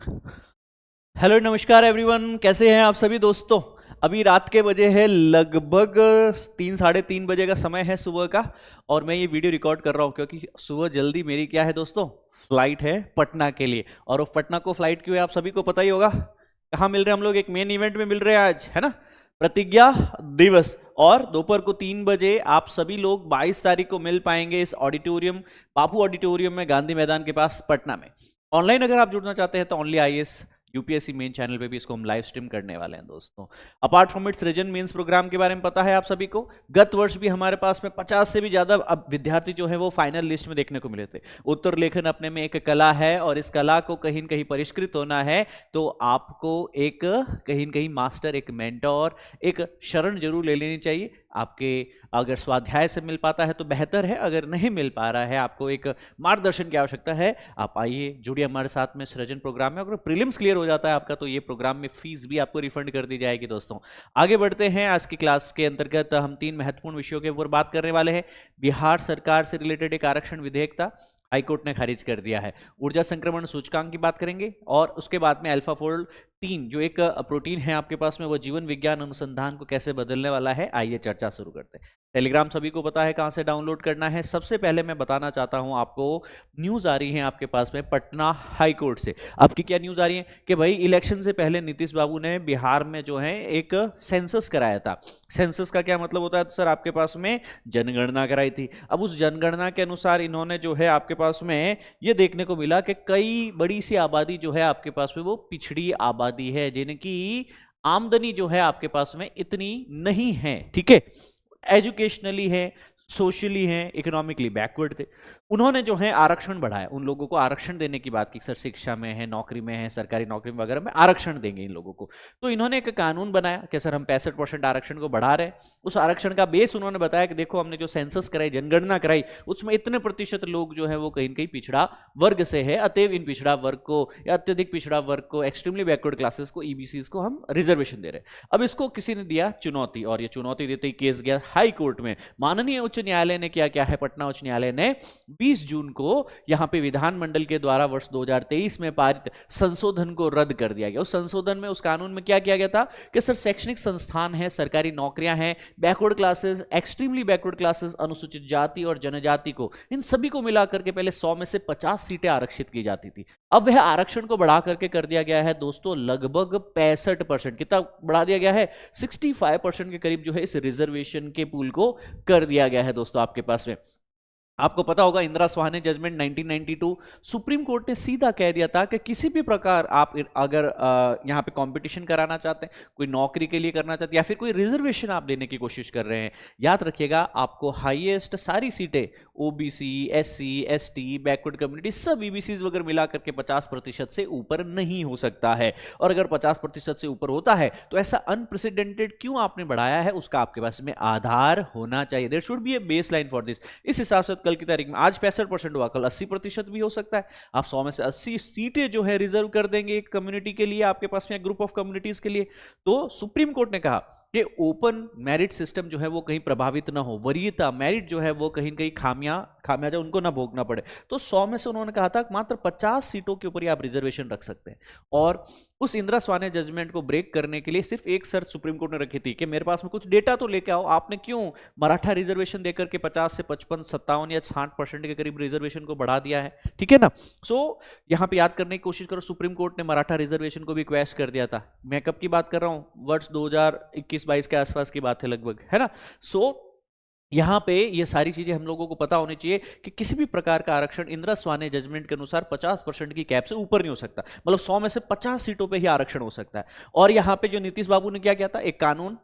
Hello नमस्कार everyone, कैसे हैं आप सभी दोस्तों। अभी रात के बजे है लगभग 3 साढ़े 3 बजे का समय है सुबह का। और मैं ये वीडियो रिकॉर्ड कर रहा हूँ क्योंकि सुबह जल्दी मेरी क्या है दोस्तों, फ्लाइट है पटना के लिए। और वो पटना को फ्लाइट क्यों है आप सभी को पता ही होगा। कहाँ मिल रहे हैं हम लोग, एक मेन इवेंट में मिल रहे हैं आज, है ना, प्रतिज्ञा दिवस। और दोपहर को 3 बजे आप सभी लोग 22 तारीख को मिल पाएंगे इस ऑडिटोरियम, बापू ऑडिटोरियम में, गांधी मैदान के पास पटना में। ऑनलाइन अगर आप जुड़ना चाहते हैं तो only IAS UPSC main channel पे भी इसको हम लाइव स्ट्रीम करने वाले हैं दोस्तों। Apart from its reason mains program के बारे में पता है आप सभी को, गत वर्ष भी हमारे पास में 50 से भी ज्यादा अब विद्यार्थी जो है वो फाइनल लिस्ट में देखने को मिले थे। उत्तर लेखन अपने में एक कला है और इस कला को कहीं न कहीं परिष्कृत होना है तो आपको एक कहीं न कहीं मास्टर, एक मेंटोर, एक शरण जरूर ले लेनी चाहिए। आपके अगर स्वाध्याय से मिल पाता है तो बेहतर है, अगर नहीं मिल पा रहा है आपको एक मार्गदर्शन की आवश्यकता है, आप आइए जुड़िए हमारे साथ में सृजन प्रोग्राम में। अगर प्रीलिम्स क्लियर हो जाता है आपका तो ये प्रोग्राम में फीस भी आपको रिफंड कर दी जाएगी दोस्तों। आगे बढ़ते हैं, आज की क्लास के अंतर्गत हम 3 महत्वपूर्ण विषयों के ऊपर बात करने वाले हैं। बिहार सरकार से रिलेटेड एक आरक्षण विधेयक था, हाईकोर्ट ने खारिज कर दिया है। ऊर्जा संक्रमण सूचकांक की बात करेंगे और उसके बाद में अल्फा फोल्ड 3 जो एक प्रोटीन है आपके पास में, वो जीवन विज्ञान अनुसंधान को कैसे बदलने वाला है। आइए चर्चा शुरू करते हैं। टेलीग्राम सभी को पता है कहां से डाउनलोड करना है। सबसे पहले मैं बताना चाहता हूं आपको, न्यूज आ रही है आपके पास में पटना हाई कोर्ट से। आपकी क्या न्यूज आ रही है कि भाई इलेक्शन से पहले नीतीश बाबू ने बिहार में जो है एक सेंसस कराया था। सेंसस का क्या मतलब होता है, तो सर आपके पास में जनगणना कराई थी। अब उस जनगणना के अनुसार इन्होंने जो है आपके पास में ये देखने को मिला कि कई बड़ी सी आबादी जो है आपके पास में वो पिछड़ी आबादी है, जिनकी आमदनी जो है आपके पास में इतनी नहीं है, ठीक है, एजुकेशनली है, सोशली हैं, इकोनॉमिकली बैकवर्ड थे। उन्होंने जो है आरक्षण बढ़ाया, उन लोगों को आरक्षण देने की बात की, सर शिक्षा में है, नौकरी में है, सरकारी नौकरी वगैरह में आरक्षण देंगे इन लोगों को। तो इन्होंने एक कानून बनाया कि सर हम 65% आरक्षण को बढ़ा रहे हैं। उस आरक्षण का बेस उन्होंने बताया कि देखो हमने जो सेंसस कराई, जनगणना कराई, उसमें इतने प्रतिशत लोग जो है वो कहीं कहीं पिछड़ा वर्ग से है, अतएव इन पिछड़ा वर्ग को या अत्यधिक पिछड़ा वर्ग को, एक्सट्रीमली बैकवर्ड क्लासेस को, ईबीसीज को हम रिजर्वेशन दे रहे हैं। अब इसको किसी ने दिया चुनौती, और ये चुनौती देते ही केस गया हाई कोर्ट में। माननीय उच्च न्यायालय ने क्या है, पटना उच्च न्यायालय ने 20 जून को यहां पे विधानमंडल के द्वारा वर्ष 2023 में पारित संशोधन को रद्द कर दिया गया। उस संशोधन में, उस कानून में क्या किया गया था कि सर शैक्षणिक संस्थान है, सरकारी नौकरियां हैं, backward classes, extremely backward classes, अनुसूचित जाति और जनजाति को, इन सभी को मिलाकर के पहले 100 में से 50 सीटें आरक्षित की जाती थी। अब वह आरक्षण को बढ़ा करके कर दिया गया है दोस्तों लगभग 65%। कितना बढ़ा दिया गया है, 65% के करीब जो है इस रिजर्वेशन के पूल को कर दिया गया है दोस्तों आपके पास में। आपको पता होगा Indira Sawhney judgment 1992, supreme court ने सीधा कह दिया था कि किसी भी प्रकार आप अगर यहाँ पे कंपटीशन कराना चाहते हैं, कोई नौकरी के लिए करना चाहते हैं या फिर कोई रिजर्वेशन आप देने की कोशिश कर रहे हैं, याद रखिएगा आपको हाईएस्ट सारी सीटें OBC, SC, ST, backward community, सब ईबीसीज वगैरह मिला करके 50% से ऊपर नहीं हो सकता है। और अगर 50% से ऊपर होता है तो ऐसा अनप्रेसिडेंटेड क्यों आपने बढ़ाया है, उसका आपके पास में आधार होना चाहिए। There should be a baseline for this. इस हिसाब से कल की तारीख में आज 65% हुआ, कल 80% भी हो सकता है। आप 100 में से 80 सीटें जो है रिजर्व कर देंगे एक कम्युनिटी के लिए, आपके पास में ग्रुप ऑफ कम्युनिटीज के लिए। तो सुप्रीम कोर्ट ने कहा कि ओपन मेरिट सिस्टम जो है वो कहीं प्रभावित ना हो, वरीयता मेरिट जो है वो कहीं कहीं खामियाजा उनको ना भोगना पड़े। तो 100 में से उन्होंने कहा था मात्र 50 सीटों के ऊपर ही आप रिजर्वेशन रख सकते हैं। और उस इंदिरा स्वाने जजमेंट को ब्रेक करने के लिए सिर्फ एक शर्त सुप्रीम कोर्ट ने रखी थी कि मेरे पास में कुछ डेटा तो लेके आओ, आपने क्यों मराठा रिजर्वेशन देकर के 50 से 55, 57 या 60% के करीब रिजर्वेशन को बढ़ा दिया है, ठीक है ना। सो यहां पे याद करने की कोशिश करो, सुप्रीम कोर्ट ने मराठा रिजर्वेशन को भी क्वैश कर दिया था। मैं कब की बात कर रहा हूं, वर्ष 2021-22 के आसपास की बात है लगभग, है ना। सो यहां पे ये सारी चीजें हम लोगों को पता होनी चाहिए कि किसी भी प्रकार का आरक्षण इंदिरा स्वाने जजमेंट के अनुसार 50% की कैप से ऊपर नहीं हो सकता। मतलब 100 में से 50 सीटों पे ही आरक्षण हो सकता है। और यहां पे जो नीतीश बाबू ने क्या किया था, एक कानून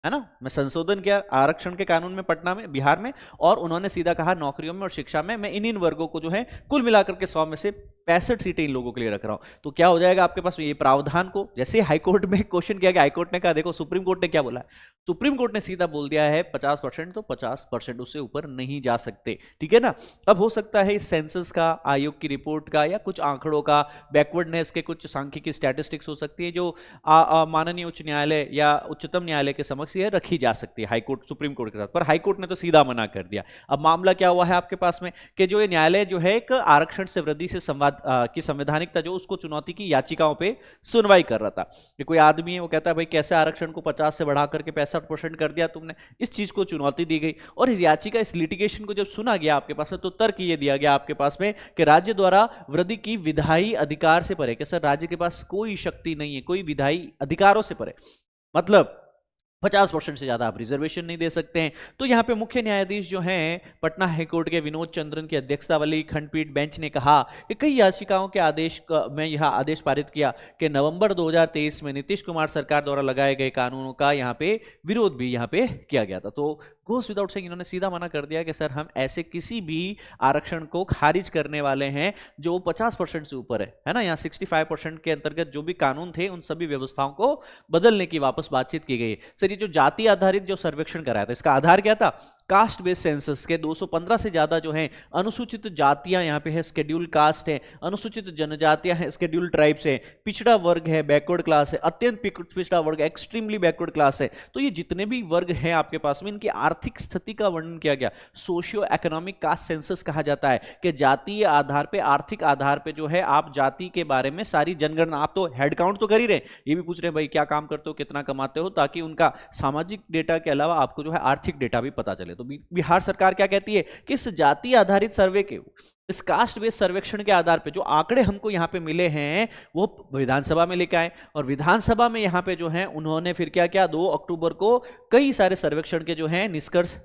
है ना, मैं संशोधन किया आरक्षण के कानून में पटना में, बिहार में, और उन्होंने सीधा कहा नौकरियों में और शिक्षा में मैं इन वर्गों को जो है कुल मिलाकर के 100 में से 65 सीटें इन लोगों के लिए रख रहा हूं। तो क्या हो जाएगा आपके पास ये प्रावधान को, जैसे हाईकोर्ट में क्वेश्चन किया गया, हाईकोर्ट ने कहा देखो सुप्रीम कोर्ट ने क्या बोला है, सुप्रीम कोर्ट ने सीधा बोल दिया है 50% तो 50% उससे ऊपर नहीं जा सकते, ठीक है ना। अब हो सकता है इस सेंसस का, आयोग की रिपोर्ट का, या कुछ आंकड़ों का, बैकवर्डनेस के कुछ सांख्यिकी स्टैटिस्टिक्स हो सकती है जो माननीय उच्च न्यायालय या उच्चतम न्यायालय के समक्ष कंट्रोवर्सी है, रखी जा सकती है हाईकोर्ट सुप्रीम कोर्ट के साथ, पर हाईकोर्ट ने तो सीधा मना कर दिया। अब मामला क्या हुआ है आपके पास में कि जो ये न्यायालय जो है एक आरक्षण से वृद्धि से संवाद की संवैधानिकता जो उसको चुनौती की याचिकाओं पे सुनवाई कर रहा था। कि कोई आदमी है वो कहता है भाई कैसे आरक्षण को 50 से बढ़ा करके 65% कर दिया तुमने, इस चीज को चुनौती दी गई। और इस याचिका इस लिटिगेशन को जब सुना गया आपके पास में तो तर्क ये दिया गया आपके पास में कि राज्य द्वारा वृद्धि की विधायी अधिकार से परे, कि सर राज्य के पास कोई शक्ति नहीं है, कोई विधायी अधिकारों से परे, मतलब 50% से ज्यादा आप रिजर्वेशन नहीं दे सकते हैं। तो यहां पे मुख्य न्यायाधीश जो हैं पटना हाईकोर्ट के विनोद चंद्रन की अध्यक्षता वाली खंडपीठ बेंच ने कहा कि कई याचिकाओं के आदेश में यह आदेश पारित किया कि नवंबर 2023 में नीतीश कुमार सरकार द्वारा लगाए गए कानूनों का यहां पे विरोध भी यहां पे किया गया था। तो गोस विदाउट सेइंग इन्होंने सीधा मना कर दिया कि सर हम ऐसे किसी भी आरक्षण को खारिज करने वाले हैं जो 50% से ऊपर है ना। यहाँ 65% के अंतर्गत जो भी कानून थे उन सभी व्यवस्थाओं को बदलने की वापस बातचीत की गई। सर ये जो जाति आधारित जो सर्वेक्षण कराया था इसका आधार क्या था? कास्ट बेस्ड सेंसस के 215 से ज्यादा जो है अनुसूचित जातियां यहाँ पे है, शेड्यूल कास्ट है, अनुसूचित जनजातियां हैं, शेड्यूल ट्राइब्स है, पिछड़ा वर्ग है, बैकवर्ड क्लास है, अत्यंत पिछड़ा वर्ग, एक्सट्रीमली बैकवर्ड क्लास है। तो ये जितने भी वर्ग हैं आपके पास में इनकी आर्थिक स्थिति का वर्णन किया गया। सोशियो इकोनॉमिक कास्ट सेंसस कहा जाता है कि जातीय आधार पे, आर्थिक आधार पे जो है आप जाति के बारे में सारी जनगणना, आप तो हेड काउंट तो कर ही रहे, ये भी पूछ रहे हैं भाई क्या काम करते हो, कितना कमाते हो, ताकि उनका सामाजिक डेटा के अलावा आपको जो है आर्थिक डेटा भी पता चले। तो बिहार सरकार क्या कहती है कि इस जाति आधारित सर्वे के, इस कास्ट बेस्ड सर्वेक्षण के आधार पे जो आंकड़े हमको यहाँ पे मिले हैं वो विधानसभा में लेके आए, और विधानसभा में यहाँ पे जो है उन्होंने फिर क्या किया, 2 अक्टूबर को कई सारे सर्वेक्षण के जो है निष्कर्ष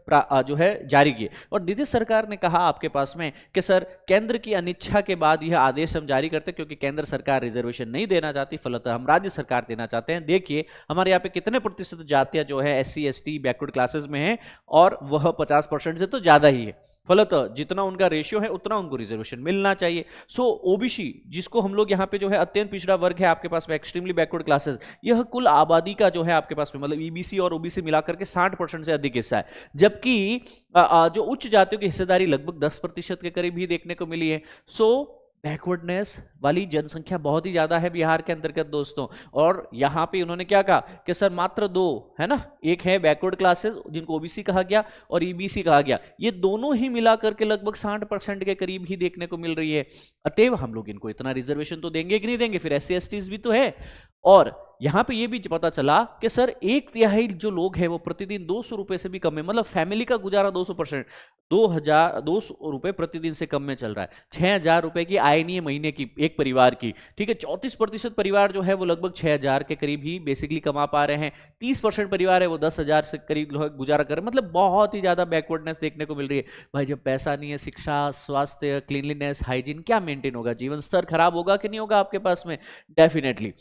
जो है जारी किए। और नीतीश सरकार ने कहा आपके पास में कि सर केंद्र की अनिच्छा के बाद यह आदेश हम जारी करते क्योंकि केंद्र सरकार रिजर्वेशन नहीं देना चाहती, फलतः हम राज्य सरकार देना चाहते हैं। देखिए हमारे यहाँ पे कितने प्रतिशत जातियां जो है SC ST बैकवर्ड क्लासेस में है और वह 50% से तो ज्यादा ही है, फलतः जितना उनका रेशियो है उतना उनको रिजर्वेशन मिलना चाहिए। सो ओबीसी जिसको हम लोग यहाँ पे जो है अत्यंत पिछड़ा वर्ग है आपके पास में, एक्सट्रीमली बैकवर्ड क्लासेस, यह कुल आबादी का जो है आपके पास में मतलब EBC और OBC मिलाकर के 60% से अधिक हिस्सा है, जबकि जो उच्च जातियों की हिस्सेदारी लगभग 10% के करीब ही देखने को मिली है। सो बैकवर्डनेस वाली जनसंख्या बहुत ही ज्यादा है बिहार के अंतर्गत दोस्तों। और यहाँ पे उन्होंने क्या कहा कि सर मात्र 2 है ना, एक है बैकवर्ड क्लासेस जिनको OBC कहा गया और EBC कहा गया, ये दोनों ही मिलाकर के लगभग 60% के करीब ही देखने को मिल रही है। अतएव हम लोग इनको इतना रिजर्वेशन तो देंगे कि नहीं देंगे, फिर SC STs भी तो है। और यहाँ पे ये भी पता चला कि सर 1/3 जो लोग हैं वो प्रतिदिन 200 रुपए से भी कम है, मतलब फैमिली का गुजारा 200% 2,200 रुपए प्रतिदिन से कम में चल रहा है। 6,000 रुपए की आय नहीं है महीने की एक परिवार की, ठीक है। 34% परिवार जो है वो लगभग 6,000 के करीब ही बेसिकली कमा पा रहे हैं। 30% परिवार है वो 10,000 से करीब गुजारा कर रहे हैं, मतलब बहुत ही ज्यादा बैकवर्डनेस देखने को मिल रही है। भाई जब पैसा नहीं है, शिक्षा, स्वास्थ्य, क्लीनलीनेस, हाइजीन क्या मेंटेन होगा, जीवन स्तर खराब होगा कि नहीं होगा आपके पास में, डेफिनेटली।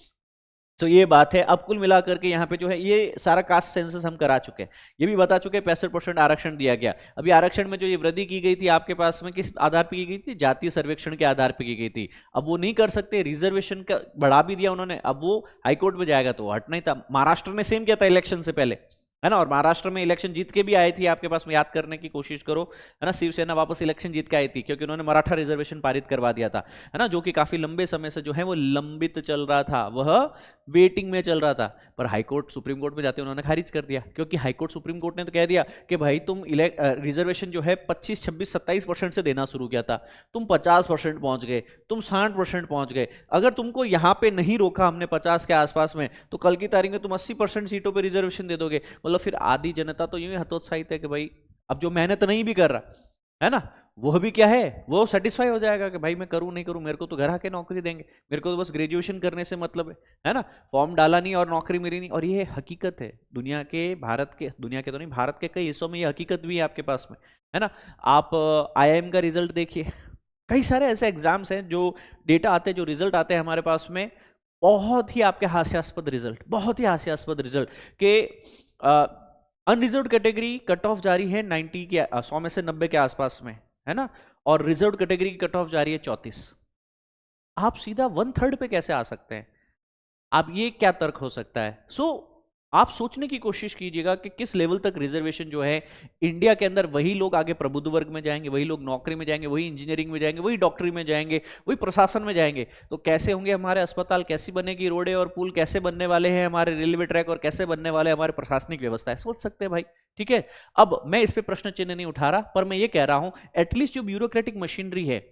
तो ये बात है। अब कुल मिलाकर के यहाँ पे जो है ये सारा कास्ट सेंसस हम करा चुके हैं, ये भी बता चुके हैं 65% आरक्षण दिया गया। अभी आरक्षण में जो ये वृद्धि की गई थी आपके पास में किस आधार पे की गई थी, जातीय सर्वेक्षण के आधार पे की गई थी। अब वो नहीं कर सकते, रिजर्वेशन का बढ़ा भी दिया उन्होंने, अब वो हाईकोर्ट में जाएगा तो हटना ही था। महाराष्ट्र ने सेम किया था इलेक्शन से पहले, है ना, और महाराष्ट्र में इलेक्शन जीत के भी आई थी, आपके पास में याद करने की कोशिश करो, है ना, शिवसेना वापस इलेक्शन जीत के आई थी क्योंकि उन्होंने मराठा रिजर्वेशन पारित करवा दिया था, है ना, जो कि काफी लंबे समय से जो है वो लंबित चल रहा था, वह वेटिंग में चल रहा था। पर हाईकोर्ट सुप्रीम कोर्ट में जाते उन्होंने खारिज कर दिया, क्योंकि हाईकोर्ट सुप्रीम कोर्ट ने तो कह दिया कि भाई तुम रिजर्वेशन जो है 25, 26, 27% से देना शुरू किया था, तुम 50% पहुंच गए, तुम 60% पहुंच गए। अगर तुमको यहाँ पे नहीं रोका हमने 50 के आसपास में, तो कल की तारीख में तुम 80% सीटों पर रिजर्वेशन दे दोगे। मतलब फिर आधी जनता तो यूं ही हतोत्साहित है कि भाई अब जो मेहनत नहीं भी कर रहा है ना, वह भी क्या है, वो सेटिस्फाई हो जाएगा कि भाई मैं करूं नहीं करूं, मेरे को तो घर आके नौकरी देंगे, मेरे को तो बस ग्रेजुएशन करने से मतलब है ना, फॉर्म डाला नहीं और नौकरी मिली नहीं। और ये हकीकत है दुनिया के, भारत के, दुनिया के तो नहीं, भारत के कई हिस्सों में ये हकीकत भी है आपके पास में, है ना। आप IIM का रिजल्ट देखिए, कई सारे ऐसे एग्जाम्स हैं जो डेटा आते हैं, जो रिजल्ट आते हैं हमारे पास में, बहुत ही आपके हास्यास्पद रिजल्ट, बहुत ही हास्यास्पद रिजल्ट के अनरिजर्व्ड कैटेगरी कट ऑफ जारी है 90 के 100 में से 90 के आसपास में, है ना, और रिजर्व्ड कैटेगरी की कट ऑफ जारी है 34। आप सीधा 1/3 पे कैसे आ सकते हैं? आप ये क्या तर्क हो सकता है? आप सोचने की कोशिश कीजिएगा कि किस लेवल तक रिजर्वेशन जो है इंडिया के अंदर, वही लोग आगे प्रबुद्ध वर्ग में जाएंगे, वही लोग नौकरी में जाएंगे, वही इंजीनियरिंग में जाएंगे, वही डॉक्टरी में जाएंगे, वही प्रशासन में जाएंगे। तो कैसे होंगे हमारे अस्पताल, कैसी बनेगी रोडें और पुल, कैसे बनने वाले हैं हमारे रेलवे ट्रैक, और कैसे बनने वाले हमारे प्रशासनिक व्यवस्था है, सोच सकते हैं भाई। ठीक है, अब मैं इस पर प्रश्न चिन्ह नहीं उठा रहा, पर मैं ये कह रहा हूं एटलीस्ट जो ब्यूरोक्रेटिक मशीनरी है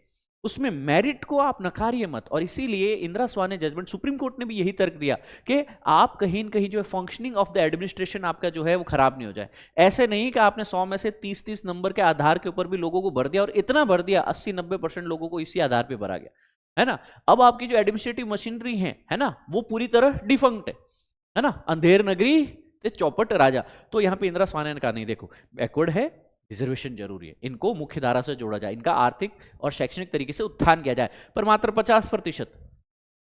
उसमें मेरिट को आप नकारिए मत। और इसीलिए Indira Sawhney judgment, supreme court ने भी यही तर्क दिया कि आप कहीं न कहीं जो है फंक्शनिंग ऑफ द एडमिनिस्ट्रेशन आपका जो है वो खराब नहीं हो जाए। ऐसे नहीं कि आपने 100 में से 30-30 नंबर के आधार के ऊपर भी लोगों को भर दिया, और इतना भर दिया 80-90% लोगों को इसी आधार पर भरा गया, है ना। अब आपकी जो एडमिनिस्ट्रेटिव मशीनरी है ना, वो पूरी तरह डिफंक्ट है ना। अंधेर नगरी ते चौपट राजा। तो यहाँ पे इंदिरा स्वाने ने कहा नहीं, देखो बैकवर्ड है, रिजर्वेशन जरूरी है, इनको मुख्य धारा से जोड़ा जाए, इनका आर्थिक और शैक्षणिक तरीके से उत्थान किया जाए, पर मात्र 50%।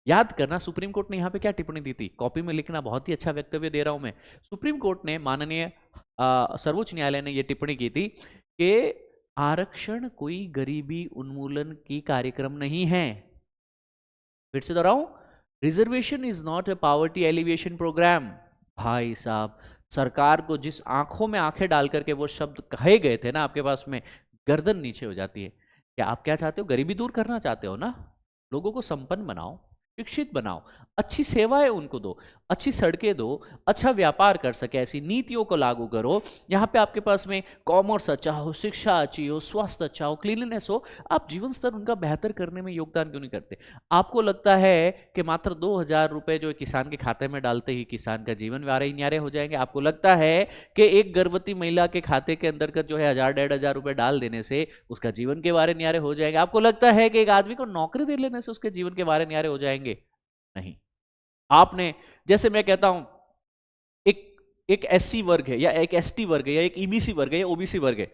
याद करना सुप्रीम कोर्ट ने यहां पे क्या टिप्पणी दी थी, कॉपी में लिखना, बहुत ही अच्छा वक्तव्य दे रहा हूं मैं। सुप्रीम कोर्ट ने, माननीय सर्वोच्च न्यायालय ने यह टिप्पणी की थी कि आरक्षण कोई गरीबी उन्मूलन की कार्यक्रम नहीं है। फिर से दोहराऊं, reservation is not a poverty elevation program. भाई साहब, सरकार को जिस आंखों में आंखें डाल करके वो शब्द कहे गए थे ना आपके पास में, गर्दन नीचे हो जाती है। क्या आप क्या चाहते हो, गरीबी दूर करना चाहते हो ना, लोगों को संपन्न बनाओ, शिक्षित बनाओ, अच्छी सेवाएं उनको दो, अच्छी सड़कें दो, अच्छा व्यापार कर सके, ऐसी नीतियों को लागू करो। यहाँ पे आपके पास में कॉमर्स अच्छा हो, शिक्षा अच्छी हो, स्वास्थ्य अच्छा हो, क्लीनलीनेस हो, आप जीवन स्तर उनका बेहतर करने में योगदान क्यों नहीं करते? आपको लगता है कि मात्र 2,000 रुपए जो किसान के खाते में डालते ही किसान का जीवन न्यारे हो जाएंगे? आपको लगता है कि एक गर्भवती महिला के खाते के अंतर्गत जो है 1,000-1,500 रुपए डाल देने से उसका जीवन के बारे न्यारे हो जाएंगे? आपको लगता है कि एक आदमी को नौकरी दे लेने से उसके जीवन के बारे न्यारे हो जाएंगे? नहीं। आपने, जैसे मैं कहता हूं, एक एससी वर्ग है या एक एसटी वर्ग है या एक ईबीसी वर्ग है या ओबीसी वर्ग है,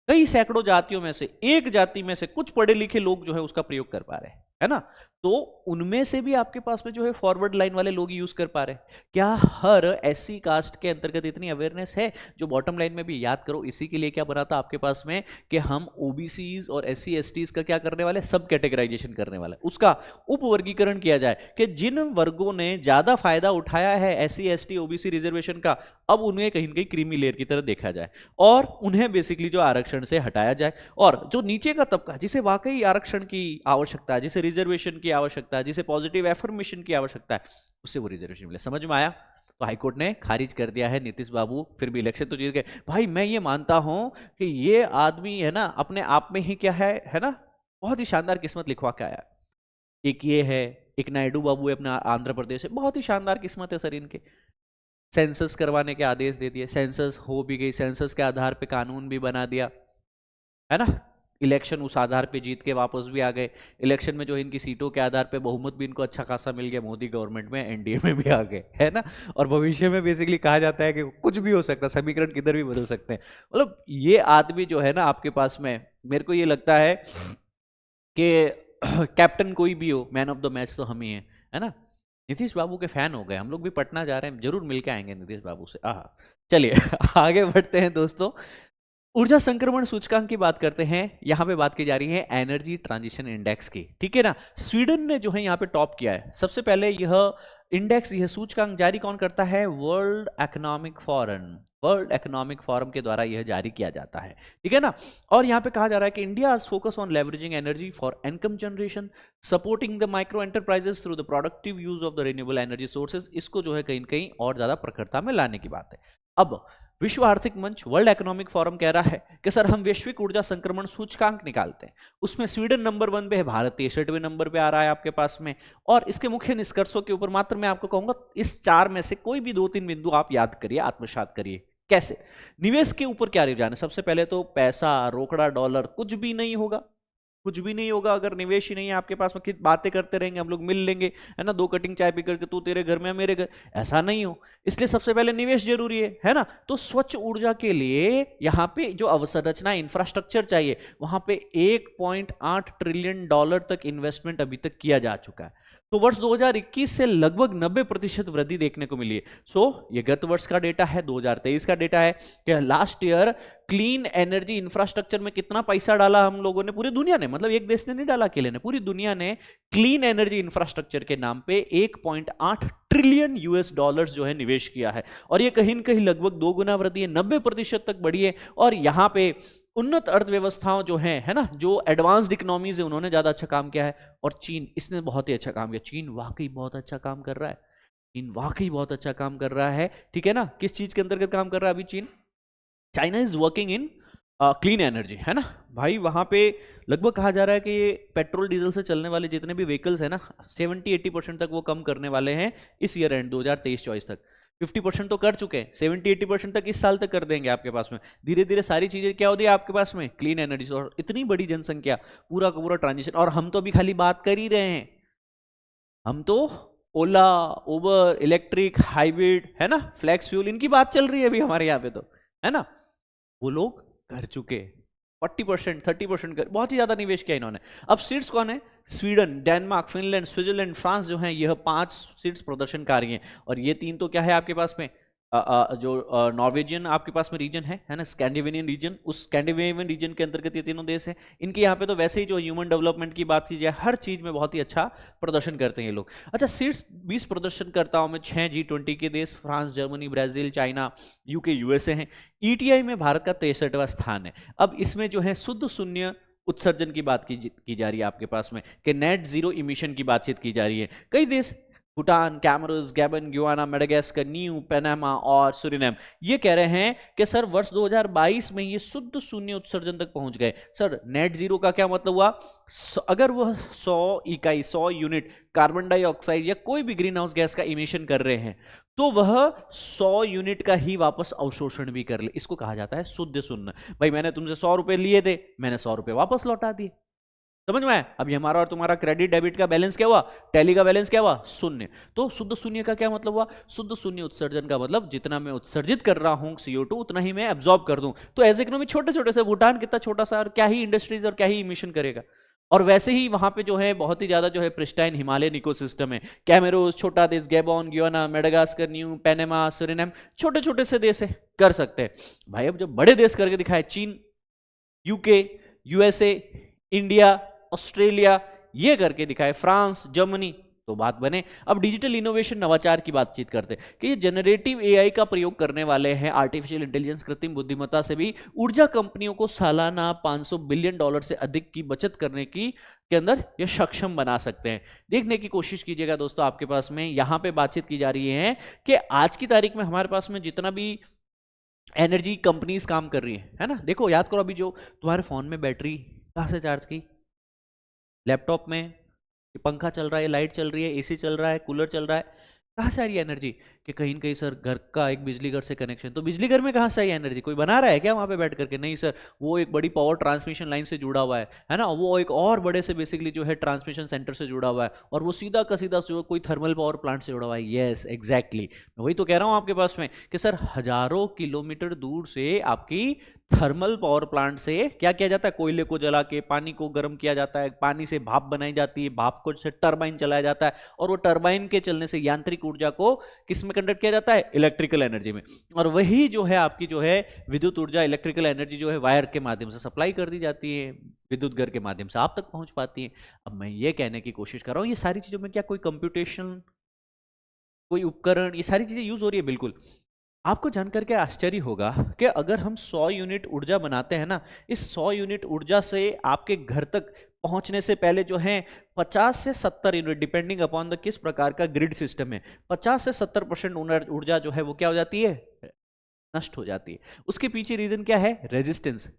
कई सैकड़ों जातियों में से एक जाति में से कुछ पढ़े लिखे लोग जो है उसका प्रयोग कर पा रहे हैं, है ना। तो उनमें से भी आपके पास में जो है फॉरवर्ड लाइन वाले लोग यूज कर पा रहे हैं। क्या हर एससी कास्ट के अंतर्गत इतनी अवेयरनेस है? जो बॉटम लाइन में भी याद करो, इसी के लिए क्या बना था आपके पास में कि हम ओबीसीज और एससी एसटीज का क्या करने वाले, सब कैटेगराइजेशन करने वाले, उसका उपवर्गीकरण किया जाए कि जिन वर्गों ने ज्यादा फायदा उठाया है एससी एसटी ओबीसी रिजर्वेशन का, अब उन्हें कहीं न कहीं क्रीमी लेयर की तरह देखा जाए और उन्हें बेसिकली जो आरक्षण से हटाया जाए, और जो नीचे का तबका जिसे वाकई आरक्षण की आवश्यकता है, जिसे रिजर्वेशन की आवश्यकता है, जिसे पॉजिटिव एफर्मेशन की आवश्यकता है, उससे वो रिजर्वेशन मिले। समझ में आया? तो हाईकोर्ट ने खारिज कर दिया है। नीतीश बाबू फिर भी इलेक्शन तो जीत गए। भाई मैं ये मानता हूं कि ये आदमी है ना अपने आप में ही क्या है ना, बहुत ही शानदार किस्मत लिखवा के आया। एक ये है, एक नायडू बाबू है अपना आंध्र प्रदेश है, बहुत ही शानदार किस्मत है सर इनके। सेंसस करवाने के आदेश दे दिए, सेंसस हो भी गई, सेंसस के आधार पे कानून भी बना दिया, है ना। इलेक्शन उस आधार पे जीत के वापस भी आ गए। इलेक्शन में जो इनकी सीटों के आधार पे बहुमत भी इनको अच्छा खासा मिल गया, मोदी गवर्नमेंट में, एनडीए में भी आ गए, है ना। और भविष्य में बेसिकली कहा जाता है कि कुछ भी हो सकता है, समीकरण किधर भी बदल सकते हैं। मतलब ये आदमी जो है ना आपके पास में, मेरे को ये लगता है कि कैप्टन कोई भी हो, मैन ऑफ द मैच तो हम ही है ना। नीतीश बाबू के फैन हो गए हम लोग, भी पटना जा रहे हैं, जरूर मिलके आएंगे नीतीश बाबू से। चलिए आगे बढ़ते हैं दोस्तों। ऊर्जा संक्रमण सूचकांक की बात करते हैं। यहां पे बात की जा रही है एनर्जी ट्रांजिशन इंडेक्स की, ठीक है ना। स्वीडन ने जो है यहां पे टॉप किया है। सबसे पहले यह इंडेक्स, यह सूचकांक जारी कौन करता है? World economic forum, world economic forum के द्वारा यह जारी किया जाता है, ठीक है ना। और यहां पे कहा जा रहा है कि India is focus on leveraging energy for income generation, supporting the micro enterprises through the productive use of the renewable energy sources. इसको जो है कहीं कहीं और ज्यादा प्रखरता में लाने की बात है। अब विश्व आर्थिक मंच, वर्ल्ड इकोनॉमिक फोरम कह रहा है कि सर हम वैश्विक ऊर्जा संक्रमण सूचकांक निकालते हैं, उसमें स्वीडन नंबर 1 पे है, भारत 63वें नंबर पे आ रहा है आपके पास में। और इसके मुख्य निष्कर्षों के ऊपर मात्र मैं आपको कहूंगा इस 4 में से कोई भी 2-3 बिंदु आप याद करिए, आत्मसात करिए। कैसे? निवेश के ऊपर क्या रुझान है? सबसे पहले तो पैसा, रोकड़ा, डॉलर, कुछ भी नहीं होगा, कुछ भी नहीं होगा अगर निवेश ही नहीं है आपके पास में। कित बातें करते रहेंगे हम लोग, मिल लेंगे, है ना, 2 कटिंग चाय पी करके, तू तेरे घर में मेरे घर, ऐसा नहीं हो। इसलिए सबसे पहले निवेश जरूरी है ना। तो स्वच्छ ऊर्जा के लिए यहां पे जो अवसंरचना, इंफ्रास्ट्रक्चर चाहिए, वहां पे $1.8 ट्रिलियन तक इन्वेस्टमेंट अभी तक किया जा चुका है। तो वर्ष 2021 से लगभग 90% वृद्धि देखने को मिली है। ये गत वर्ष का डेटा है, 2023 का डेटा है कि last year clean energy infrastructure में कितना पैसा डाला हम लोगों ने, पूरी दुनिया ने, मतलब एक देश ने नहीं डाला अकेले ने, पूरी दुनिया ने क्लीन एनर्जी इंफ्रास्ट्रक्चर के नाम पे 1.8 ट्रिलियन यूएस डॉलर्स जो है निवेश किया है। और ये कहीं न कहीं लगभग 2 गुना वृद्धि है, 90% तक बढ़ी है। और यहाँ पे उन्नत अर्थव्यवस्थाओं जो है ना, जो एडवांस्ड इकोनॉमीज है, उन्होंने ज्यादा अच्छा काम किया है। और चीन, इसने बहुत ही अच्छा काम किया। चीन वाकई बहुत अच्छा काम कर रहा है, चीन वाकई बहुत अच्छा काम कर रहा है, ठीक है ना। किस चीज के अंतर्गत काम कर रहा है अभी चीन? China is working in clean energy, है ना भाई। वहां पे लगभग कहा जा रहा है कि ये पेट्रोल डीजल से चलने वाले जितने भी व्हीकल्स है ना, 70-80% तक वो कम करने वाले हैं इस ईयर एंड 2023-24 तक। 50% तो कर चुके हैं, 70-80% तक इस साल तक कर देंगे आपके पास में। धीरे धीरे सारी चीजें क्या होती है आपके पास में, क्लीन एनर्जी। और इतनी बड़ी जनसंख्या, पूरा का पूरा ट्रांजिशन। और हम तो अभी खाली बात कर ही रहे हैं, हम तो ओला, उबर, इलेक्ट्रिक, हाइब्रिड, है ना, फ्लैक्स फ्यूल, इनकी बात चल रही है अभी हमारे यहाँ पे, तो है ना। वो लोग कर चुके 40%, 30% कर, बहुत ही ज्यादा निवेश किया इन्होंने। अब सीट्स कौन है? Sweden, Denmark, Finland, Switzerland, France जो है, यह 5 सीट्स प्रदर्शनकारी हैं। और ये 3 तो क्या है आपके पास में, जो नॉर्वेजियन आपके पास में रीजन है ना, स्कैंडिनेवियन रीजन, उस स्कैंडिनेवियन रीजन के अंतर्गत ये तीनों देश हैं। इनके यहाँ पे तो वैसे ही जो ह्यूमन डेवलपमेंट की बात की जाए, हर चीज में बहुत ही अच्छा प्रदर्शन करते हैं ये लोग। अच्छा, शीर्ष 20 प्रदर्शनकर्ताओं में 6 G20 के देश, France, Germany, Brazil, China, UK, USA हैं। ईटीआई में भारत का 63वां स्थान है। अब इसमें जो है शुद्ध शून्य उत्सर्जन की बात की जा रही है आपके पास में, कि नेट जीरो इमिशन की बातचीत की जा रही है। कई देश, Bhutan, Cameroon, Gabon, Guyana, Madagascar, New Panama और सूरिनाम, ये कह रहे हैं कि सर वर्ष 2022 में ये शुद्ध शून्य उत्सर्जन तक पहुंच गए। सर नेट जीरो का क्या मतलब हुआ? अगर वह 100 इकाई, 100 यूनिट कार्बन डाइऑक्साइड या कोई भी ग्रीन हाउस गैस का इमिशन कर रहे हैं, तो वह 100 यूनिट का ही वापस अवशोषण भी कर ले। इसको कहा जाता है शुद्ध शून्य। भाई मैंने तुमसे 100 रुपए लिए थे, मैंने 100 रुपए वापस लौटा दिए, समझ में आया? अभी हमारा और तुम्हारा क्रेडिट डेबिट का बैलेंस क्या हुआ, टैली का बैलेंस क्या हुआ, शून्य। तो शुद्ध शून्य का क्या मतलब हुआ? शुद्ध शून्य उत्सर्जन का मतलब जितना मैं उत्सर्जित कर रहा हूं CO2, उतना ही मैं एब्जॉर्ब कर दूं। तो एज इकोनॉमी छोटे छोटे से, भूटान कितना छोटा सा, और क्या ही इंडस्ट्रीज और क्या ही इमिशन करेगा। और वैसे ही वहां पे जो है बहुत ही ज्यादा जो है प्रिस्टाइन हिमालयन इकोसिस्टम है। कैमरूस छोटा देश, Gabon, Guyana, Madagascar, New Panama, Suriname, छोटे छोटे से देश है, कर सकते हैं। भाई अब जब बड़े देश करके दिखाए, चीन, यूके, यूएसए, इंडिया, ऑस्ट्रेलिया, ये करके दिखाए, फ्रांस, जर्मनी, तो बात बने। अब डिजिटल इनोवेशन, नवाचार की बातचीत करते हैं कि ये जनरेटिव एआई का प्रयोग करने वाले हैं, आर्टिफिशियल इंटेलिजेंस, कृत्रिम बुद्धिमत्ता से भी ऊर्जा कंपनियों को सालाना $500 बिलियन से अधिक की बचत करने की के अंदर ये सक्षम बना सकते हैं। देखने की कोशिश कीजिएगा दोस्तों, आपके पास में यहाँ पे बातचीत की जा रही है कि आज की तारीख में हमारे पास में जितना भी एनर्जी कंपनीज काम कर रही है ना, देखो याद करो, अभी जो तुम्हारे फोन में बैटरी कहाँ से चार्ज की, लैपटॉप में पंखा चल रहा है, लाइट चल रही है, एसी चल रहा है, कूलर चल रहा है, कहाँ से आ रही है एनर्जी? कि कहीं न कहीं सर घर का एक बिजली घर से कनेक्शन, तो बिजली घर में कहाँ से आई एनर्जी? कोई बना रहा है क्या वहाँ पे बैठ करके? नहीं सर, वो एक बड़ी पावर ट्रांसमिशन लाइन से जुड़ा हुआ है ना, वो एक और बड़े से बेसिकली जो है ट्रांसमिशन सेंटर से जुड़ा हुआ है, और वो सीधा का सीधा जो कोई थर्मल पावर प्लांट से जुड़ा हुआ है। यस एग्जैक्टली, मैं वही तो कह रहा हूँ आपके पास में कि सर हजारों किलोमीटर दूर से आपकी थर्मल पावर प्लांट से क्या किया जाता है, कोयले को जला के पानी को गर्म किया जाता है, पानी से भाप बनाई जाती है, भाप को से टरबाइन चलाया जाता है, और वो टरबाइन के चलने से यांत्रिक ऊर्जा को किस में कन्वर्ट किया जाता है, इलेक्ट्रिकल एनर्जी में। और वही जो है आपकी जो है विद्युत ऊर्जा, इलेक्ट्रिकल एनर्जी जो है वायर के माध्यम से सप्लाई कर दी जाती है, विद्युत घर के माध्यम से आप तक पहुंच पाती है। अब मैं ये कहने की कोशिश कर रहा हूं, ये सारी चीजों में क्या कोई कंप्यूटेशन, कोई उपकरण, ये सारी चीजें यूज हो रही है? बिल्कुल। आपको जानकर के आश्चर्य होगा कि अगर हम 100 यूनिट ऊर्जा बनाते हैं ना, इस 100 यूनिट ऊर्जा से आपके घर तक पहुंचने से पहले जो है 50 से 70 यूनिट, डिपेंडिंग अपॉन द किस प्रकार का ग्रिड सिस्टम है, 50 से 70% ऊर्जा जो है वो क्या हो जाती है, नष्ट हो जाती है। उसके पीछे रीजन क्या है? रेजिस्टेंस।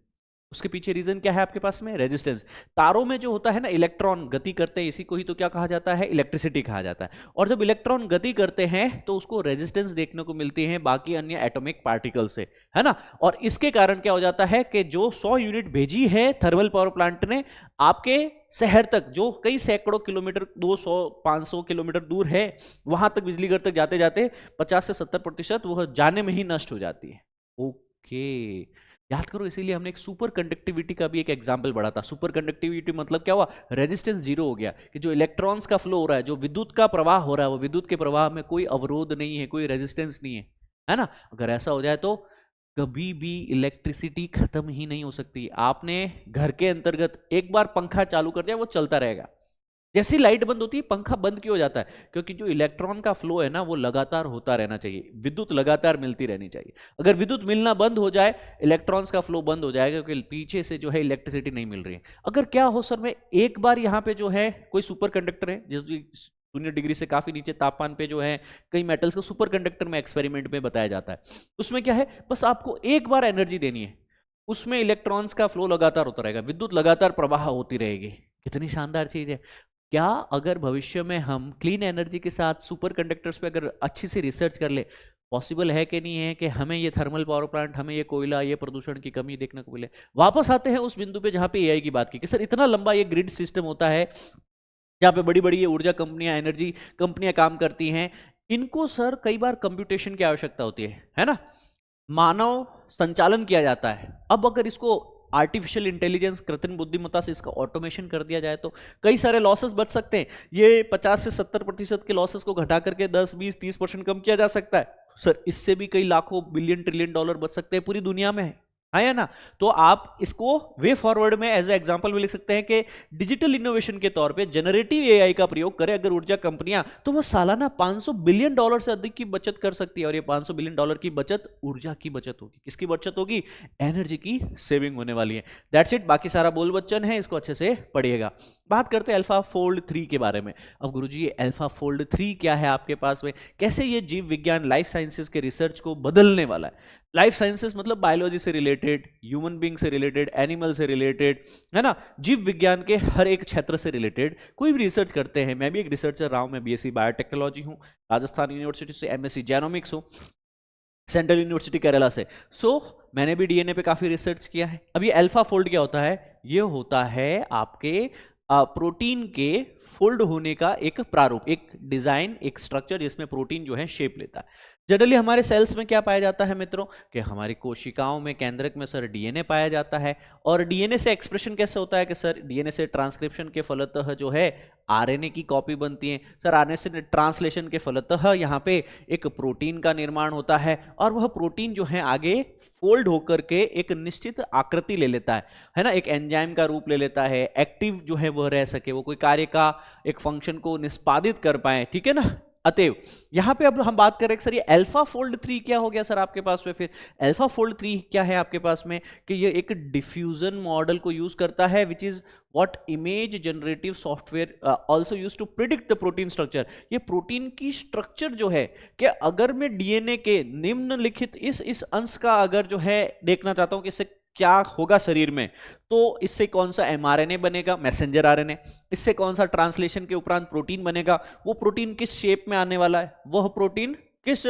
उसके पीछे रीजन क्या है आपके पास में? रेजिस्टेंस। तारों में जो होता है ना, इलेक्ट्रॉन गति करते हैं, इसी को ही तो क्या कहा जाता है, इलेक्ट्रिसिटी कहा जाता है। और जब इलेक्ट्रॉन गति करते हैं तो उसको रेजिस्टेंस देखने को मिलती है बाकी अन्य एटॉमिक पार्टिकल से, है ना। और इसके कारण क्या हो जाता है कि जो 100 यूनिट भेजी है थर्मल पावर प्लांट ने आपके शहर तक, जो कई सैकड़ों किलोमीटर, 200-500 किलोमीटर दूर है, वहां तक बिजली घर तक जाते जाते 50 से 70% वह जाने में ही नष्ट हो जाती है। ओके, याद करो, इसीलिए हमने एक सुपर कंडक्टिविटी का भी एक एग्जाम्पल पढ़ा था। सुपर कंडक्टिविटी मतलब क्या हुआ, रेजिस्टेंस जीरो हो गया, कि जो इलेक्ट्रॉन्स का फ्लो हो रहा है, जो विद्युत का प्रवाह हो रहा है, वो विद्युत के प्रवाह में कोई अवरोध नहीं है, कोई रेजिस्टेंस नहीं है ना। अगर ऐसा हो जाए तो कभी भी इलेक्ट्रिसिटी खत्म ही नहीं हो सकती। आपने घर के अंतर्गत एक बार पंखा चालू कर दिया, वो चलता रहेगा। जैसी लाइट बंद होती है पंखा बंद क्यों हो जाता है, क्योंकि जो इलेक्ट्रॉन का फ्लो है ना वो लगातार होता रहना चाहिए, विद्युत लगातार मिलती रहनी चाहिए। अगर विद्युत मिलना बंद हो जाए, इलेक्ट्रॉन्स का फ्लो बंद हो जाएगा, क्योंकि पीछे से जो है इलेक्ट्रिसिटी नहीं मिल रही है। अगर क्या हो सर, में एक बार यहाँ पे जो है कोई सुपर कंडक्टर है, जिस 0 डिग्री से काफी नीचे तापमान पे जो है कई मेटल्स को सुपर कंडक्टर में एक्सपेरिमेंट में बताया जाता है। उसमें क्या है, बस आपको एक बार एनर्जी देनी है, उसमें इलेक्ट्रॉन्स का फ्लो लगातार होता रहेगा, विद्युत लगातार प्रवाह होती रहेगी। कितनी शानदार चीज है। क्या अगर भविष्य में हम क्लीन एनर्जी के साथ सुपर कंडक्टर्स पे अगर अच्छी सी रिसर्च कर ले, पॉसिबल है कि नहीं है कि हमें ये थर्मल पावर प्लांट, हमें ये कोयला, ये प्रदूषण की कमी देखने को मिले। वापस आते हैं उस बिंदु पे जहां पे एआई की बात की, कि सर इतना लंबा ये ग्रिड सिस्टम होता है जहाँ पे बड़ी बड़ी ये ऊर्जा कंपनियां, एनर्जी कंपनियां काम करती हैं, इनको सर कई बार कंप्यूटेशन की आवश्यकता होती है ना, मानव संचालन किया जाता है। अब अगर इसको आर्टिफिशियल इंटेलिजेंस, कृत्रिम बुद्धिमत्ता से इसका ऑटोमेशन कर दिया जाए तो कई सारे लॉसेस बच सकते हैं। ये 50 से 70% के लॉसेस को घटा करके 10, 20, 30% कम किया जा सकता है। सर इससे भी कई लाखों बिलियन ट्रिलियन डॉलर बच सकते हैं पूरी दुनिया में, है ना। तो आप इसको वे फॉरवर्ड में एज ए एग्जांपल में लिख सकते हैं कि डिजिटल इनोवेशन के तौर पे जनरेटिव एआई का प्रयोग करें अगर ऊर्जा कंपनियां, तो वो सालाना 500 बिलियन डॉलर से अधिक की बचत कर सकती है। और ये 500 बिलियन डॉलर की बचत ऊर्जा की बचत होगी। किसकी बचत होगी, एनर्जी की सेविंग होने वाली है। दैट्स इट, बाकी सारा बोल बच्चन है, इसको अच्छे से पढ़िएगा। बात करते हैं अल्फा फोल्ड 3 के बारे में। अब गुरुजी ये अल्फा फोल्ड 3 क्या है आपके पास में, कैसे ये जीव विज्ञान, लाइफ साइंसेस के रिसर्च को बदलने वाला है। लाइफ साइंसेस मतलब बायोलॉजी से रिलेटेड, ह्यूमन बींग से रिलेटेड, एनिमल से रिलेटेड, है ना, जीव विज्ञान के हर एक क्षेत्र से रिलेटेड कोई भी रिसर्च करते हैं। मैं भी एक रिसर्चर रहा हूं, मैं बीएससी बायोटेक्नोलॉजी हूं, राजस्थान यूनिवर्सिटी से एमएससी जेनोमिक्स हूं, सेंट्रल यूनिवर्सिटी केरला से। मैंने भी डीएनए पे काफी रिसर्च किया है। अब ये अल्फा फोल्ड क्या होता है, ये होता है आपके प्रोटीन के फोल्ड होने का एक प्रारूप, एक डिजाइन, एक स्ट्रक्चर जिसमें प्रोटीन जो है शेप लेता है। जनरली हमारे सेल्स में क्या पाया जाता है मित्रों, कि हमारी कोशिकाओं में केंद्रक में सर डीएनए पाया जाता है। और डीएनए से एक्सप्रेशन कैसे होता है, कि सर डीएनए से ट्रांसक्रिप्शन के फलतः जो है आरएनए की कॉपी बनती है। सर आरएनए से ट्रांसलेशन के फलतः यहाँ पे एक प्रोटीन का निर्माण होता है, और वह प्रोटीन जो है आगे फोल्ड होकर के एक निश्चित आकृति ले लेता है ना, एक एंजाइम का रूप ले लेता है, एक्टिव जो है वह रह सके, वो कोई कार्य का एक फंक्शन को निष्पादित कर पाए, ठीक है ना। अतएव यहां पे अब हम बात करें सर ये अल्फा फोल्ड 3 क्या हो गया सर आपके पास में। फिर अल्फा फोल्ड 3 क्या है आपके पास में, कि ये एक डिफ्यूजन मॉडल को यूज करता है, which is what image generative software also use to predict the protein structure. ये प्रोटीन की स्ट्रक्चर जो है, कि अगर मैं डीएनए के निम्नलिखित इस अंश का अगर जो है देखना चाहता हूं कि इससे क्या होगा शरीर में, तो इससे कौन सा एमआरएनए बनेगा, मैसेंजर आरएनए, इससे कौन सा ट्रांसलेशन के उपरांत प्रोटीन बनेगा, वो प्रोटीन किस शेप में आने वाला है, वह प्रोटीन किस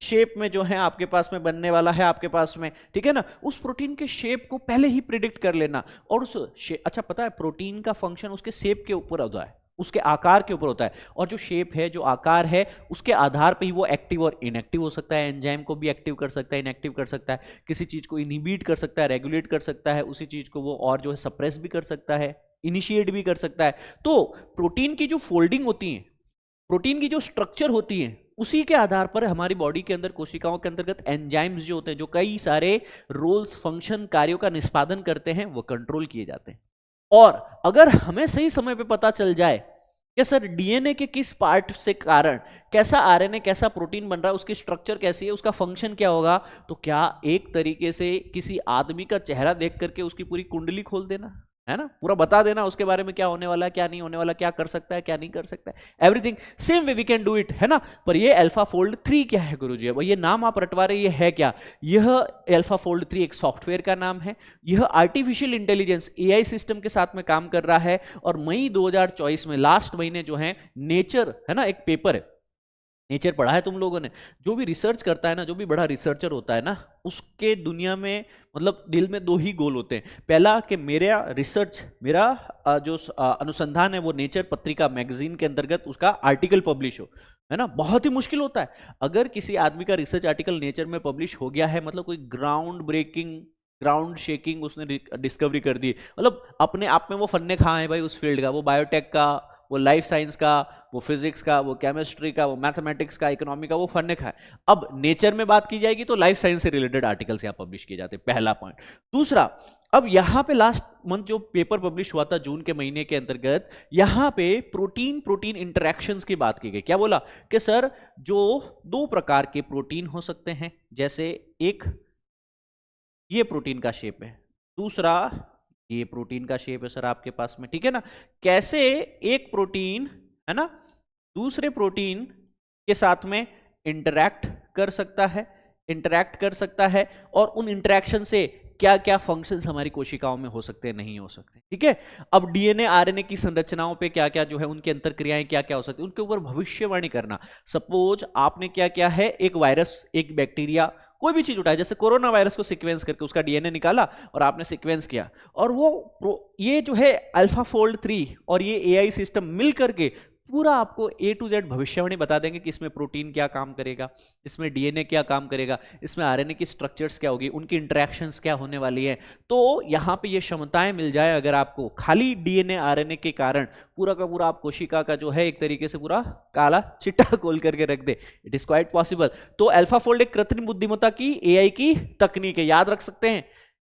शेप में जो है आपके पास में बनने वाला है आपके पास में, ठीक है ना। उस प्रोटीन के शेप को पहले ही प्रिडिक्ट कर लेना। और उस अच्छा पता है प्रोटीन का फंक्शन उसके शेप के ऊपर होता है, उसके आकार के ऊपर होता है। और जो शेप है, जो आकार है, उसके आधार पे ही वो एक्टिव और इनएक्टिव हो सकता है। एंजाइम को भी एक्टिव कर सकता है, इनएक्टिव कर सकता है, किसी चीज को इनहिबिट कर सकता है, रेगुलेट कर सकता है, उसी चीज को वो और जो है सप्रेस भी कर सकता है, इनिशिएट भी कर सकता है। तो प्रोटीन की जो फोल्डिंग होती है, प्रोटीन की जो स्ट्रक्चर होती है, उसी के आधार पर हमारी बॉडी के अंदर, कोशिकाओं के अंतर्गत एंजाइम्स जो होते हैं, जो कई सारे रोल्स, फंक्शन, कार्यों का निष्पादन करते हैं, वो कंट्रोल किए जाते हैं। और अगर हमें सही समय पे पता चल जाए कि सर डीएनए के किस पार्ट से कारण कैसा आरएनए, कैसा प्रोटीन बन रहा है, उसकी स्ट्रक्चर कैसी है, उसका फंक्शन क्या होगा, तो क्या एक तरीके से किसी आदमी का चेहरा देख करके उसकी पूरी कुंडली खोल देना, है ना, पूरा बता देना उसके बारे में, क्या होने वाला है, क्या नहीं होने वाला, क्या कर सकता है, क्या नहीं कर सकता है, everything same way we can do it, है ना। पर ये अल्फा फोल्ड 3 क्या है गुरुजी, अब ये नाम आप रटवा रहे, ये है क्या, यह अल्फा फोल्ड 3 एक सॉफ्टवेयर का नाम है। यह आर्टिफिशियल इंटेलिजेंस एआई सिस्टम के साथ में काम कर रहा है। और मई 2024 में, लास्ट महीने जो है, नेचर है ना, एक पेपर है, नेचर पढ़ा है तुम लोगों ने, जो भी रिसर्च करता है ना, जो भी बड़ा रिसर्चर होता है ना, उसके दुनिया में मतलब दिल में 2 ही गोल होते हैं। पहला कि मेरा रिसर्च, मेरा जो अनुसंधान है वो नेचर पत्रिका, मैगजीन के अंतर्गत उसका आर्टिकल पब्लिश हो, है ना। बहुत ही मुश्किल होता है। अगर किसी आदमी का रिसर्च आर्टिकल नेचर में पब्लिश हो गया है, मतलब कोई ग्राउंड ब्रेकिंग ग्राउंड शेकिंग उसने डिस्कवरी कर दी। मतलब अपने आप में वो फन्ने कहाँ है भाई उस फील्ड का, वो बायोटेक का, वो लाइफ साइंस का, वो फिजिक्स का, वो केमिस्ट्री का, वो मैथमेटिक्स का, इकोनॉमी का, वो फन्ने का है। अब नेचर में बात की जाएगी तो लाइफ साइंस से रिलेटेड आर्टिकल्स यहाँ पब्लिश किए जाते हैं, पहला पॉइंट। दूसरा, अब यहाँ पे लास्ट मंथ जो पेपर पब्लिश हुआ था जून के महीने के अंतर्गत, यहाँ पे प्रोटीन प्रोटीन इंटरेक्शंस की बात की गई। क्या बोला कि सर जो 2 प्रकार के प्रोटीन हो सकते हैं, जैसे एक ये प्रोटीन का शेप है, दूसरा ये प्रोटीन का शेप है सर आपके पास में, ठीक है ना। कैसे एक प्रोटीन है ना दूसरे प्रोटीन के साथ में इंटरैक्ट कर सकता है, और उन इंटरैक्शन से क्या क्या फंक्शंस हमारी कोशिकाओं में हो सकते हैं, नहीं हो सकते, ठीक है। अब डीएनए आरएनए की संरचनाओं पे क्या क्या जो है उनकी अंतरक्रियाएं क्या क्या हो सकती है, उनके ऊपर भविष्यवाणी करना। सपोज आपने क्या क्या है, एक वायरस, एक बैक्टीरिया, कोई भी चीज उठाए, जैसे कोरोना वायरस को सीक्वेंस करके उसका डीएनए निकाला और आपने सीक्वेंस किया, और वो ये जो है अल्फाफोल्ड 3 और ये एआई सिस्टम मिल करके पूरा आपको ए टू जेड भविष्यवाणी बता देंगे कि इसमें प्रोटीन क्या काम करेगा, इसमें डीएनए क्या काम करेगा, इसमें आरएनए की स्ट्रक्चर्स क्या होगी, उनकी इंटरेक्शंस क्या होने वाली है। तो यहाँ पे ये क्षमताएं मिल जाए अगर आपको, खाली डीएनए आरएनए के कारण पूरा का पूरा आप कोशिका का जो है एक तरीके से पूरा काला चिट्टा खोल करके रख दे, इट इज क्वाइट पॉसिबल। तो अल्फाफोल्ड एक कृत्रिम बुद्धिमत्ता की एआई की तकनीक है, याद रख सकते हैं,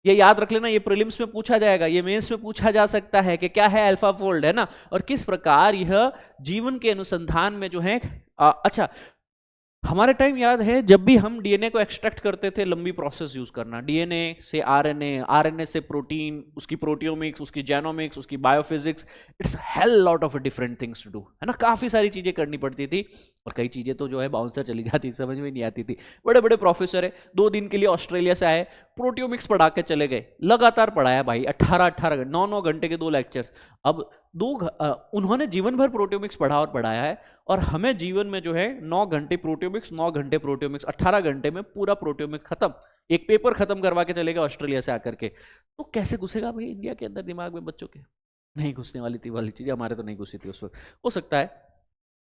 ये याद रख लेना, ये प्रीलिम्स में पूछा जाएगा, ये मेंस में पूछा जा सकता है कि क्या है अल्फाफोल्ड, है ना, और किस प्रकार यह जीवन के अनुसंधान में जो है अच्छा हमारे टाइम याद है जब भी हम डीएनए को एक्सट्रैक्ट करते थे, लंबी प्रोसेस यूज करना, डीएनए से आरएनए, आरएनए से प्रोटीन, उसकी प्रोटियोमिक्स, उसकी जेनोमिक्स, उसकी biophysics, it's hell lot of different things to do, है ना, काफी सारी चीजें करनी पड़ती थी, और कई चीजें तो जो है बाउंसर चली जाती, समझ में नहीं आती थी। बड़े बड़े प्रोफेसर है 2 दिन के लिए ऑस्ट्रेलिया से आए, प्रोटियोमिक्स पढ़ा के चले गए, लगातार पढ़ाया भाई, 18 9 घंटे के 2 लेक्चर्स। अब उन्होंने जीवन भर प्रोटियोमिक्स पढ़ा और पढ़ाया है, और हमें जीवन में जो है 9 घंटे प्रोटियोमिक्स, 9 घंटे प्रोटियोमिक्स, 18 घंटे में पूरा प्रोटियोमिक्स खत्म, एक पेपर खत्म करवा के चलेगा ऑस्ट्रेलिया से आकर के। तो कैसे घुसेगा भाई इंडिया के अंदर दिमाग में बच्चों के, नहीं घुसने वाली थी वाली चीजें, हमारे तो नहीं घुसी थी उस वक्त। हो सकता है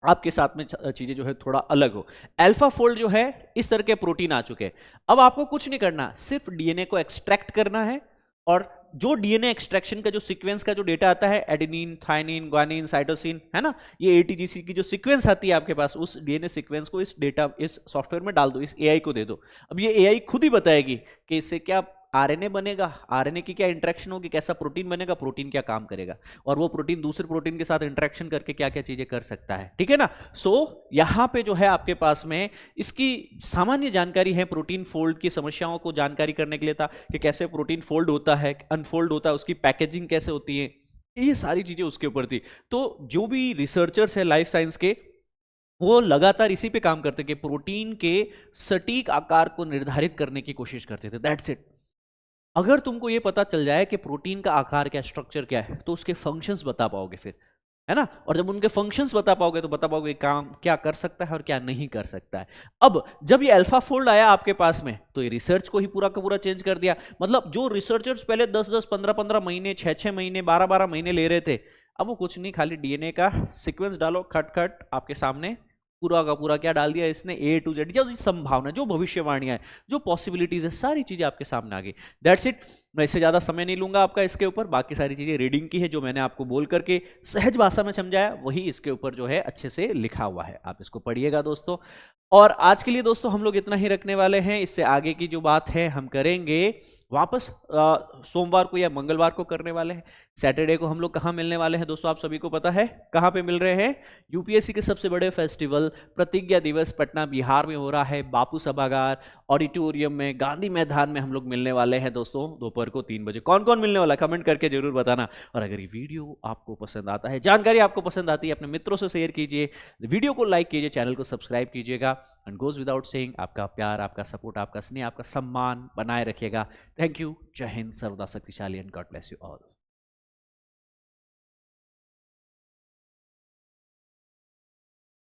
आपके साथ में चीजें जो है थोड़ा अलग हो। अल्फा फोल्ड जो है इस तरह के प्रोटीन आ चुके हैं, अब आपको कुछ नहीं करना, सिर्फ डीएनए को एक्सट्रैक्ट करना है, और जो डीएनए एक्सट्रैक्शन का जो सीक्वेंस का जो डेटा आता है, एडेनिन, थाइमिन, ग्वानिन, साइटोसिन, है ना, ये एटीजीसी की जो सीक्वेंस आती है आपके पास, उस डीएनए सीक्वेंस को इस डेटा इस सॉफ्टवेयर में डाल दो, इस एआई को दे दो। अब ये एआई खुद ही बताएगी कि इससे क्या आरएनए बनेगा, आरएनए की क्या इंटरेक्शन होगी, कैसा प्रोटीन बनेगा, प्रोटीन क्या काम करेगा, और वो प्रोटीन दूसरे प्रोटीन के साथ इंटरेक्शन करके क्या क्या चीजें कर सकता है, ठीक है ना। सो यहां पे जो है आपके पास में इसकी सामान्य जानकारी है, प्रोटीन फोल्ड की समस्याओं को जानकारी करने के लिए था कि कैसे प्रोटीन फोल्ड होता है, अनफोल्ड होता है, उसकी पैकेजिंग कैसे होती है, ये सारी चीजें उसके ऊपर थी। तो जो भी रिसर्चर्स है लाइफ साइंस के, वो लगातार इसी पे काम करते कि प्रोटीन के सटीक आकार को निर्धारित करने की कोशिश करते थे, दैट्स इट। अगर तुमको ये पता चल जाए कि प्रोटीन का आकार क्या, स्ट्रक्चर क्या है, तो उसके फंक्शंस बता पाओगे फिर, है ना, और जब उनके फंक्शंस बता पाओगे तो बता पाओगे काम क्या कर सकता है और क्या नहीं कर सकता है। अब जब ये अल्फा फोल्ड आया आपके पास में, तो ये रिसर्च को ही पूरा का पूरा चेंज कर दिया। मतलब जो रिसर्चर्स पहले 10-10, 15-15 महीने, 6-6 महीने, 12-12 महीने ले रहे थे, अब वो कुछ नहीं, खाली डीएनए का सीक्वेंस डालो, खट खट आपके सामने पूरा का पूरा क्या डाल दिया इसने, ए टू जेड, जो संभावना, जो भविष्यवाणियां है, जो पॉसिबिलिटीज है, सारी चीजें आपके सामने आ गई। That's it. मैं इससे ज्यादा समय नहीं लूंगा आपका इसके ऊपर, बाकी सारी चीजें रीडिंग की है, जो मैंने आपको बोल करके सहज भाषा में समझाया वही इसके ऊपर जो है अच्छे से लिखा हुआ है, आप इसको पढ़िएगा दोस्तों। और आज के लिए दोस्तों हम लोग इतना ही रखने वाले हैं, इससे आगे की जो बात है हम करेंगे वापस सोमवार को या मंगलवार को करने वाले हैं। सैटरडे को हम लोग कहाँ मिलने वाले हैं दोस्तों, आप सभी को पता है कहाँ पे मिल रहे हैं, यूपीएससी के सबसे बड़े फेस्टिवल प्रतिज्ञा दिवस पटना बिहार में हो रहा है, बापू सभागार ऑडिटोरियम में, गांधी मैदान में हम लोग मिलने वाले हैं दोस्तों, दोपहर को 3 बजे। कौन कौन मिलने वाला है कमेंट करके जरूर बताना। और अगर ये वीडियो आपको पसंद आता है, जानकारी आपको पसंद आती है, अपने मित्रों से शेयर कीजिए, वीडियो को लाइक कीजिए, चैनल को सब्सक्राइब कीजिएगा। एंड गोज विदाउट सेइंग, आपका प्यार, आपका सपोर्ट, आपका स्नेह, आपका सम्मान बनाए रखिएगा। Thank you. जय हिंद, सर्वदा शक्तिशाली, and God bless you all.